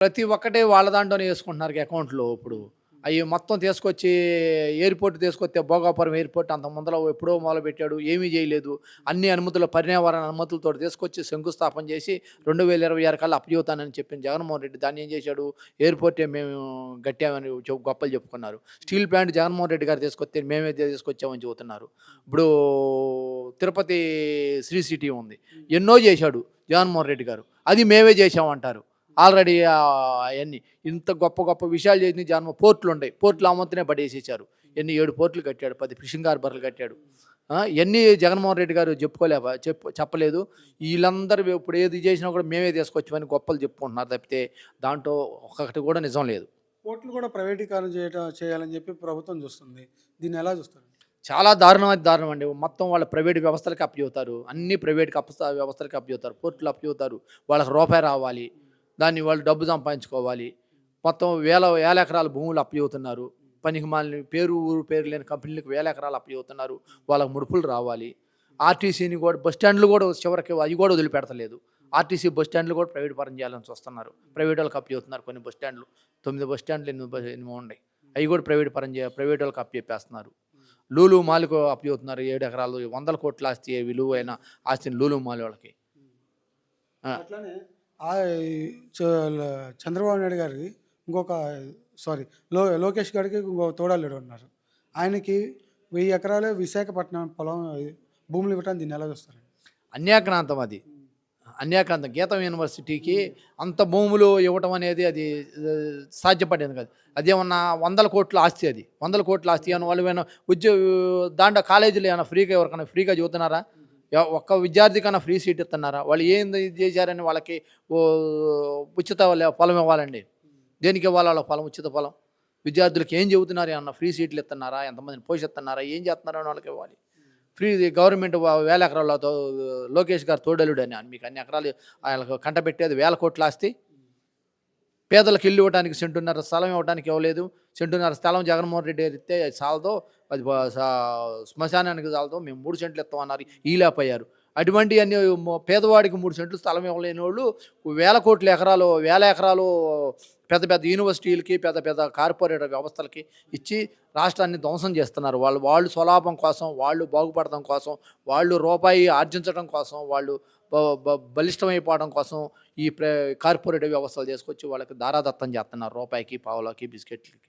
ప్రతి ఒక్కటి వాళ్ళ దాంట్లోనే యేసుకుంటున్నారు అకౌంట్‌లో ఇప్పుడు. అయి మొత్తం తీసుకొచ్చి ఎయిర్‌పోర్ట్ తీసుకొస్తే భోగాపురం ఎయిర్‌పోర్ట్ అంత ముందల ఎప్పుడో మొదలుపెట్టాడు. ఏమీ చేయలేదు. అన్ని అనుమతులు పర్యావరణ అనుమతులతోటి తీసుకొచ్చి శంకుస్థాపన చేసి 2026 కల్లా అప్పజెబుతానని చెప్పిన జగన్మోహన్ రెడ్డి దాన్ని ఏం చేశాడు? ఎయిర్‌పోర్టే మేము కట్టామని గొప్పలు చెప్పుకున్నారు. స్టీల్ ప్లాంట్ జగన్మోహన్ రెడ్డి గారు తీసుకొస్తే మేమే తీసుకొచ్చామని చెబుతున్నారు. ఇప్పుడు తిరుపతి శ్రీ సిటీ ఉంది. ఎన్నో చేశాడు జగన్మోహన్ రెడ్డి గారు. అది మేమే చేశామంటారు. ఆల్రెడీ అయన్నీ ఇంత గొప్ప గొప్ప విషయాలు చేసిన పోర్టులుండయి. పోర్టులు అవంతనే పడేసేసారు. 7 పోర్టులు కట్టాడు. 10 ఫిషింగ్ హార్బర్‌లు కట్టాడు. ఇయన్నీ జగన్మోహన్ రెడ్డి గారు చెప్పలేదు. ఈళ్ళందరూ ఇప్పుడు ఏది చేసినా కూడా మేమే తీసుకొచ్చామని గొప్పలు చెప్పుకుంటున్నారు తప్పితే దాంట్లో ఒక్కటి కూడా నిజం లేదు. కోర్టులు కూడా ప్రైవేటీకరణ చేయాలని చెప్పి ప్రభుత్వం చూస్తుంది. దీన్ని ఎలా చూస్తారు? చాలా దారుణమైతే దారుణం అండి. మొత్తం వాళ్ళ ప్రైవేట్ వ్యవస్థలకి అప్పచెబుతారు. అన్నీ ప్రైవేట్‌కి వ్యవస్థలకి అప్పచెబుతారు. పోర్టులు అప్పచెబుతారు. వాళ్ళకి రూపాయి రావాలి. దాన్ని వాళ్ళు డబ్బు సంపాదించుకోవాలి. మొత్తం వేల ఎకరాల భూములు అప్పచెబుతున్నారు. పనికిమాలిన పేరు, ఊరు పేరు లేని కంపెనీలకు వేల ఎకరాలు అప్పచెబుతున్నారు. వాళ్ళకి ముడుపులు రావాలి. ఆర్టీసీని కూడా బస్ స్టాండ్‌లు కూడా చివరికి అవి కూడా వదిలిపెడతలేదు. ఆర్టీసీ బస్ స్టాండ్‌లు కూడా ప్రైవేట్ పరం చేయాలని చూస్తున్నారు. ప్రైవేట్ వాళ్ళకి అప్పచెబుతున్నారు కొన్ని బస్ స్టాండ్‌లు. 9 బస్ స్టాండ్‌లు ఎనిమిదో ఉన్నాయి. అవి కూడా ప్రైవేట్ వాళ్ళకి అప్పచెప్పేస్తున్నారు. లూలు మాల్‌కు అప్పచెబుతున్నారు 7 ఎకరాలు, వందల కోట్ల ఆస్తి విలువైన ఆస్తిని లూలు మాల్ వాళ్ళకి. ఆ! అట్లానే ఈ చ చంద్రబాబు నాయుడు గారికి ఇంకొక సారీ లోకేష్ గారికి ఇంకో తోడల్లుడు ఉన్నారు. ఆయనకి 1000 ఎకరాలు విశాఖపట్నం పొలం భూములు ఇవ్వటం దీన్ని ఎలా చూస్తారండి? అన్యాక్రాంతం అది. అన్యాక్రాంతం. గీతం యూనివర్సిటీకి అంత భూములు ఇవ్వటం అనేది అది సాధ్యపడేది కాదు. అదేమన్నా వందల కోట్ల ఆస్తి అది. వందల కోట్ల ఆస్తి ఏమన్నా వాళ్ళు ఏమైనా దాంట్లో కాలేజీలో ఏమైనా ఫ్రీగా ఎవరికైనా ఫ్రీగా చదువుతున్నారా? ఒక్క విద్యార్థికైనా ఫ్రీ సీట్ ఇస్తున్నారా? వాళ్ళు ఏంది చేశారని వాళ్ళకి ఉచిత పొలం ఇవ్వాలండి. దేనికి ఇవ్వాలి వాళ్ళకి పొలం? ఉచిత పొలం. విద్యార్థులకు ఏం చెబుతున్నారు? ఏమన్నా ఫ్రీ సీట్లు ఇస్తున్నారా? ఎంతమందిని పోషిస్తున్నారా? ఏం చేస్తున్నారని వాళ్ళకి ఇవ్వాలి. గవర్నమెంట్ వేల ఎకరాలతో లోకేష్ గారు తోడలుడని మీకు అన్ని ఎకరాలు ఆయనకు కంటపెట్టేది వేల కోట్ల ఆస్తి. పేదలకు ఇల్లు ఇవ్వడానికి సెంటున్నర స్థలం ఇవ్వడానికి ఇవ్వలేదు. సెంటున్నర స్థలం జగన్మోహన్ రెడ్డి ఇస్తే చాలదో అది శ్మశానానికి చాలదో మేము 3 సెంట్లు ఇస్తామన్నారు. ఈలేపోయారు. అటువంటి అన్ని పేదవాడికి 3 సెంట్లు స్థలం ఇవ్వలేని వాళ్ళు వేల ఎకరాలు పెద్ద పెద్ద యూనివర్సిటీలకి పెద్ద పెద్ద కార్పొరేట్ వ్యవస్థలకి ఇచ్చి రాష్ట్రాన్ని ధ్వంసం చేస్తున్నారు. వాళ్ళు స్వలాభం కోసం, వాళ్ళు బాగుపడటం కోసం, వాళ్ళు రూపాయి ఆర్జించడం కోసం, వాళ్ళు బలిష్టమైపోవడం కోసం ఈ కార్పొరేట్ వ్యవస్థలు తీసుకొచ్చి వాళ్ళకి దారాదత్తం చేస్తున్నారు. రూపాయికి, పావలాకి, బిస్కెట్లకి